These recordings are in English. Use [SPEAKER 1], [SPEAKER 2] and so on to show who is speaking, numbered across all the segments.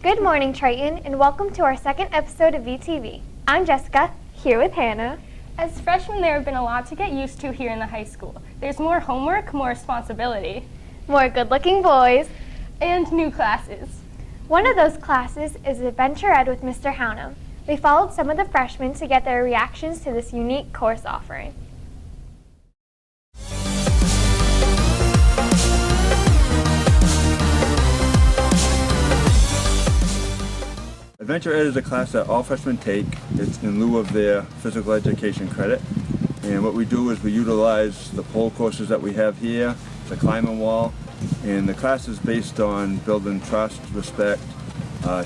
[SPEAKER 1] Good morning, Triton, and welcome to our second episode of VTV. I'm Jessica, here with Hannah.
[SPEAKER 2] As freshmen, there have been a lot to get used to here in the high school. There's more homework, more responsibility.
[SPEAKER 1] More good-looking boys.
[SPEAKER 2] And new classes.
[SPEAKER 1] One of those classes is Adventure Ed with Mr. Hownham. We followed some of the freshmen to get their reactions to this unique course offering.
[SPEAKER 3] Adventure Ed is a class that all freshmen take. It's in lieu of their physical education credit. And what we do is we utilize the pole courses that we have here, the climbing wall, and the class is based on building trust, respect,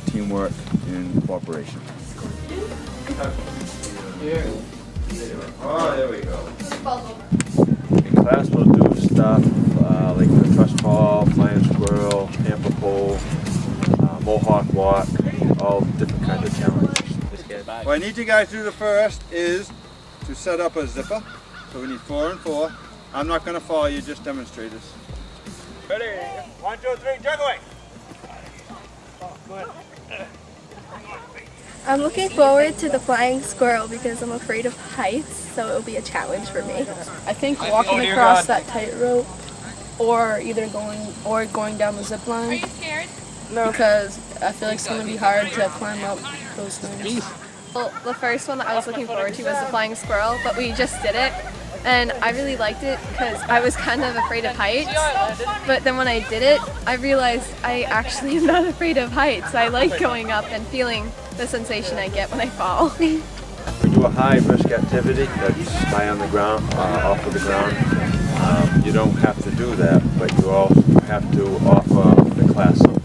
[SPEAKER 3] teamwork, and cooperation. Oh, there we go. In class we'll do stuff like the trust fall, flying squirrel, hamper pole, mohawk walk, all different kinds of challenges. What I need you guys to do the first is to set up a zipper. So we need 4 and 4. I'm not going to follow you, just demonstrate this. Ready? 1, 2, 3, juggling! Go ahead.
[SPEAKER 4] I'm looking forward to the flying squirrel because I'm afraid of heights, so it'll be a challenge for me.
[SPEAKER 5] I think walking across that tightrope or either going down the zip line. Are you scared? No. Because I feel like it's going to be hard to climb up those things.
[SPEAKER 6] Well, the first one that I was looking forward to was the flying squirrel, but we just did it. And I really liked it because I was kind of afraid of heights, but then when I did it, I realized I actually am not afraid of heights. I like going up and feeling the sensation I get when I fall.
[SPEAKER 3] We do a high risk activity that's high on the ground, off of the ground. You don't have to do that, but you all have to offer the class something.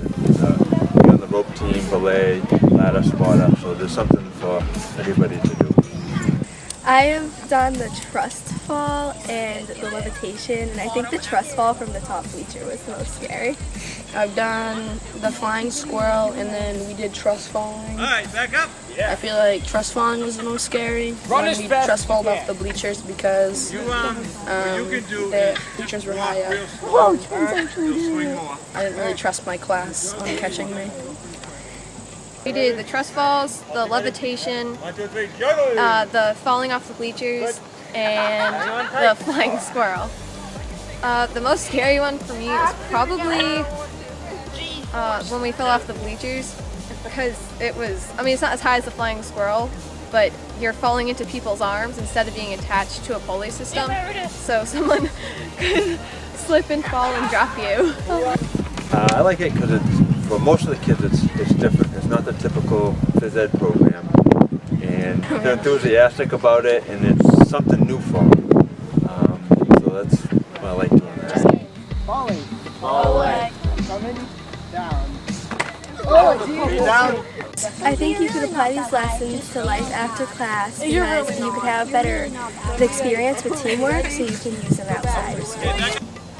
[SPEAKER 3] Be on the rope team, belay, ladder, spotter, so there's something for everybody to do.
[SPEAKER 4] I have done the trust fall and the levitation, and I think the trust fall from the top bleacher was the most scary.
[SPEAKER 5] I've done the flying squirrel and then we did trust falling.
[SPEAKER 3] Alright, back up! Yeah.
[SPEAKER 5] I feel like trust falling was the most scary when we trust falled off the bleachers because the bleachers were high up. I didn't really trust my class on catching me.
[SPEAKER 6] We did the trust falls, the levitation, the falling off the bleachers, and the flying squirrel. The most scary one for me was probably when we fell off the bleachers, because it was, I mean, it's not as high as the flying squirrel, but you're falling into people's arms instead of being attached to a pulley system, so someone could slip and fall and drop you.
[SPEAKER 3] I like it because for most of the kids it's different. It's not the typical phys ed program, and they're enthusiastic about it, and it's something new for them. So that's what I like doing that.
[SPEAKER 7] Falling.
[SPEAKER 4] Fall away.
[SPEAKER 7] Coming down.
[SPEAKER 4] Down. I think you could apply these lessons to life after class because you could have better experience with teamwork, so you can use them outside of school.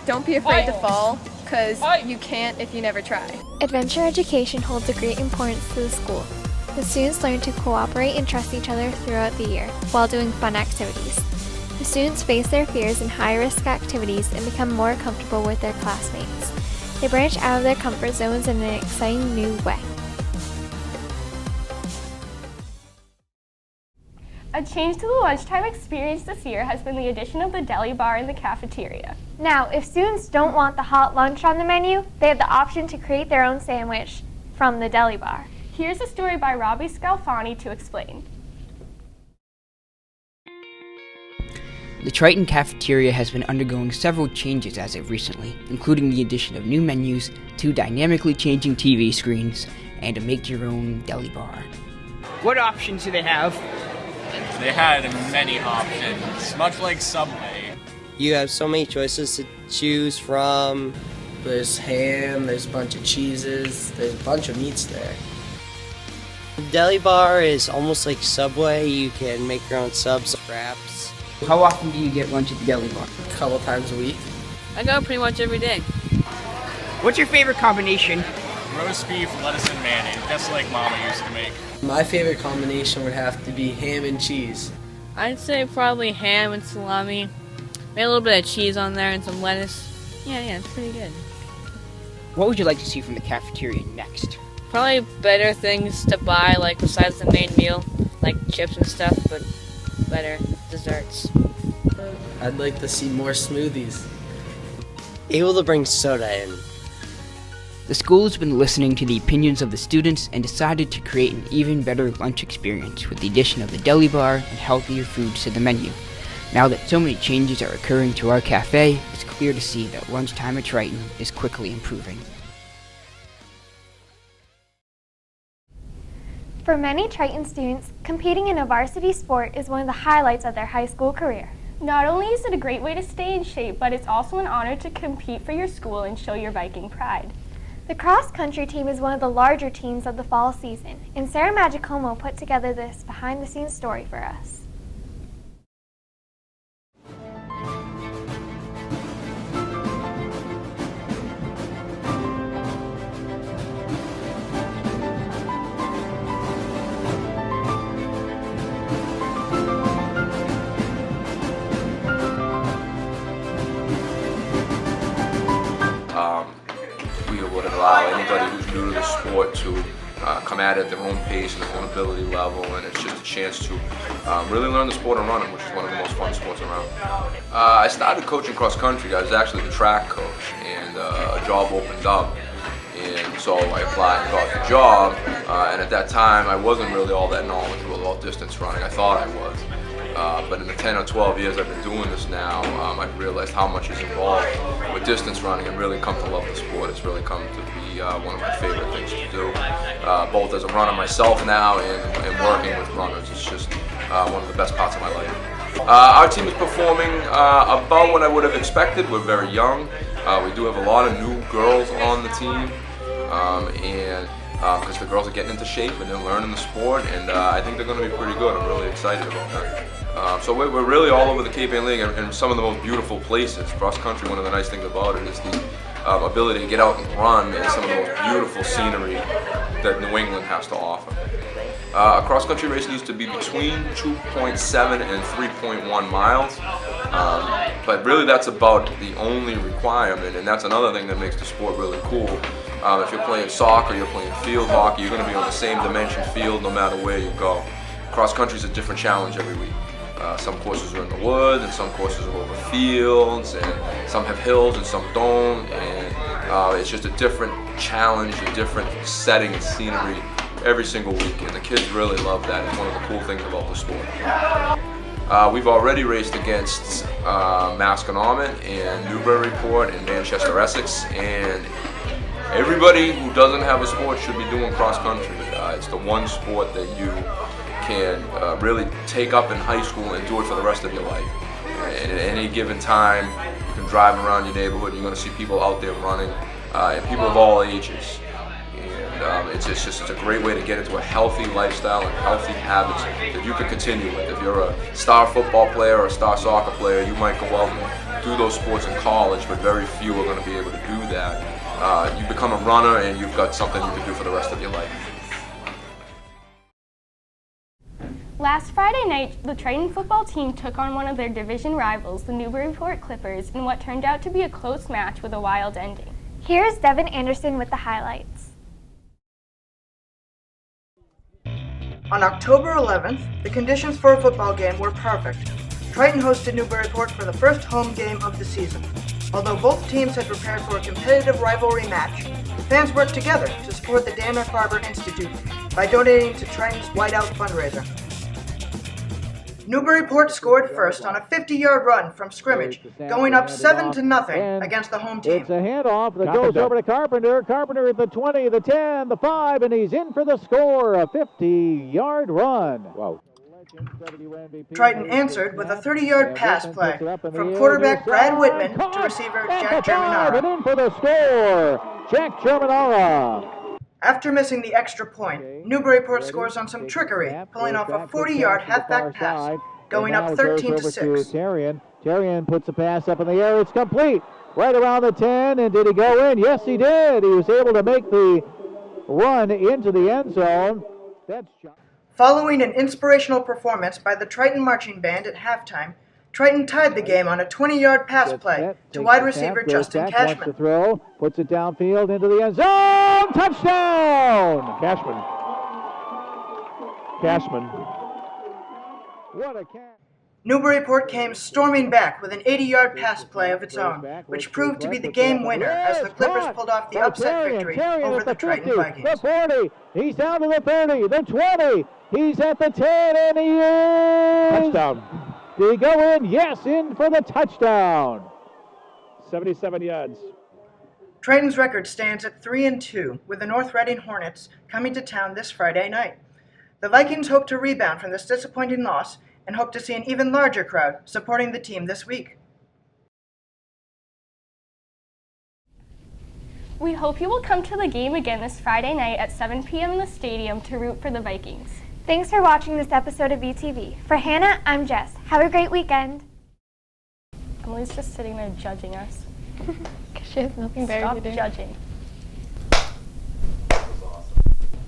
[SPEAKER 6] Don't be afraid to fall, because you can't if you never try.
[SPEAKER 1] Adventure education holds a great importance to the school. The students learn to cooperate and trust each other throughout the year while doing fun activities. The students face their fears in high-risk activities and become more comfortable with their classmates. They branch out of their comfort zones in an exciting new way.
[SPEAKER 2] A change to the lunchtime experience this year has been the addition of the Deli Bar in the cafeteria.
[SPEAKER 1] Now, if students don't want the hot lunch on the menu, they have the option to create their own sandwich from the Deli Bar.
[SPEAKER 2] Here's a story by Robbie Scalfani to explain.
[SPEAKER 8] The Triton cafeteria has been undergoing several changes as of recently, including the addition of new menus, 2 dynamically changing TV screens, and a make-your-own deli bar.
[SPEAKER 9] What options do they have?
[SPEAKER 10] They had many options, much like Subway.
[SPEAKER 11] You have so many choices to choose from. There's ham, there's a bunch of cheeses, there's a bunch of meats there. The deli bar is almost like Subway. You can make your own subs, wraps.
[SPEAKER 8] How often do you get lunch at the deli bar?
[SPEAKER 11] A couple times a week.
[SPEAKER 9] I go pretty much every day.
[SPEAKER 8] What's your favorite combination?
[SPEAKER 10] Roast beef, lettuce, and mayonnaise, just like Mama used to make.
[SPEAKER 11] My favorite combination would have to be ham and cheese.
[SPEAKER 9] I'd say probably ham and salami. Maybe a little bit of cheese on there and some lettuce. Yeah, it's pretty good.
[SPEAKER 8] What would you like to see from the cafeteria next?
[SPEAKER 9] Probably better things to buy, like besides the main meal, like chips and stuff, but better desserts.
[SPEAKER 11] I'd like to see more smoothies. Able to bring soda in.
[SPEAKER 8] The school has been listening to the opinions of the students and decided to create an even better lunch experience with the addition of the deli bar and healthier foods to the menu. Now that so many changes are occurring to our cafe, it's clear to see that lunchtime at Triton is quickly improving.
[SPEAKER 1] For many Triton students, competing in a varsity sport is one of the highlights of their high school career.
[SPEAKER 2] Not only is it a great way to stay in shape, but it's also an honor to compete for your school and show your Viking pride.
[SPEAKER 1] The cross-country team is one of the larger teams of the fall season, and Sarah Magicomo put together this behind-the-scenes story for us.
[SPEAKER 12] We would allow anybody who's new to the sport to come at it at their own pace and their own ability level, and it's just a chance to really learn the sport of running, which is one of the most fun sports around. I started coaching cross country. I was actually the track coach, and a job opened up, and so I applied and got the job, and at that time I wasn't really all that knowledgeable about distance running. I thought I was. But in the 10 or 12 years I've been doing this now, I've realized how much is involved with distance running and really come to love the sport. It's really come to be one of my favorite things to do, both as a runner myself now and working with runners. It's just one of the best parts of my life. Our team is performing about what I would have expected. We're very young. We do have a lot of new girls on the team, because the girls are getting into shape and they're learning the sport, and I think they're going to be pretty good. I'm really excited about that. So we're really all over the Cape Ann League and some of the most beautiful places. Cross country, one of the nice things about it is the ability to get out and run in some of the most beautiful scenery that New England has to offer. A cross country race needs to be between 2.7 and 3.1 miles, but really that's about the only requirement, and that's another thing that makes the sport really cool. If you're playing soccer, you're playing field hockey, you're going to be on the same dimension field no matter where you go. Cross country is a different challenge every week. Some courses are in the woods, and some courses are over fields, and some have hills and some don't, and it's just a different challenge, a different setting and scenery every single week, and the kids really love that. It's one of the cool things about the sport. We've already raced against Masconomet and Newburyport and Manchester, Essex, and everybody who doesn't have a sport should be doing cross country. It's the one sport that you can really take up in high school and do it for the rest of your life. And at any given time, you can drive around your neighborhood and you're going to see people out there running, and people of all ages. And it's a great way to get into a healthy lifestyle and healthy habits that you can continue with. If you're a star football player or a star soccer player, you might go out and do those sports in college, but very few are going to be able to do that. You become a runner and you've got something you can do for the rest of your life.
[SPEAKER 2] Last Friday night, the Triton football team took on one of their division rivals, the Newburyport Clippers, in what turned out to be a close match with a wild ending.
[SPEAKER 1] Here's Devin Anderson with the highlights.
[SPEAKER 13] On October 11th, the conditions for a football game were perfect. Triton hosted Newburyport for the first home game of the season. Although both teams had prepared for a competitive rivalry match, the fans worked together to support the Dan McBarber Institute by donating to Triton's Whiteout fundraiser. Newburyport scored first on a 50-yard run from scrimmage, going up 7-0 against the home team.
[SPEAKER 14] It's a handoff that goes over to Carpenter. Carpenter at the 20, the 10, the 5, and he's in for the score, a 50-yard run. Wow.
[SPEAKER 13] Triton answered with a 30-yard pass play from quarterback Brad Whitman to receiver Jack Germinara.
[SPEAKER 14] And in for the score, Jack Germinara.
[SPEAKER 13] After missing the extra point, Newburyport scores on some trickery, pulling off a 40-yard halfback pass, going up 13-6.
[SPEAKER 14] Terrian puts the pass up in the air. It's complete. Right around the 10, and did he go in? Yes, he did. He was able to make the run into the end zone. That's
[SPEAKER 13] Following an inspirational performance by the Triton Marching Band at halftime, Triton tied the game on a 20-yard pass play to wide receiver Justin
[SPEAKER 14] Wants to
[SPEAKER 13] Cashman.
[SPEAKER 14] throw, puts it downfield into the end zone. Touchdown! Cashman. What a catch.
[SPEAKER 13] Newburyport came storming back with an 80-yard pass play of its own, which proved to be the game winner as the Clippers pulled off the upset victory over the Triton Vikings.
[SPEAKER 14] The 40, he's down to the 30, the 20, he's at the 10, and he is... Touchdown. Did he go in? Yes, in for the touchdown. 77 yards.
[SPEAKER 13] Triton's record stands at 3-2, with the North Reading Hornets coming to town this Friday night. The Vikings hope to rebound from this disappointing loss and hope to see an even larger crowd supporting the team this week.
[SPEAKER 2] We hope you will come to the game again this Friday night at 7 p.m. in the stadium to root for the Vikings.
[SPEAKER 1] Thanks for watching this episode of VTV. For Hannah, I'm Jess. Have a great weekend.
[SPEAKER 2] Emily's just sitting there judging us.
[SPEAKER 1] She has nothing better to do.
[SPEAKER 2] Stop judging.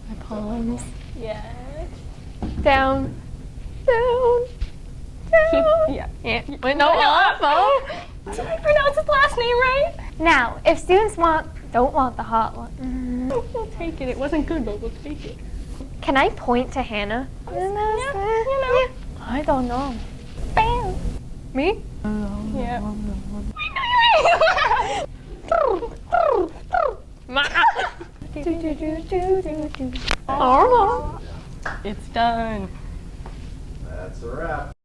[SPEAKER 1] My palms.
[SPEAKER 2] Yeah.
[SPEAKER 1] Down. Down. Down.
[SPEAKER 2] Yeah.
[SPEAKER 1] Wait, no, up.
[SPEAKER 2] Did I pronounce his last name right?
[SPEAKER 1] Now, if students don't want the hot one.
[SPEAKER 2] We'll take it. It wasn't good, but we'll take it.
[SPEAKER 1] Can I point to Hannah?
[SPEAKER 2] Yeah.
[SPEAKER 1] I don't know.
[SPEAKER 2] Bam.
[SPEAKER 1] Me?
[SPEAKER 2] Yeah. It's done.
[SPEAKER 3] That's a wrap.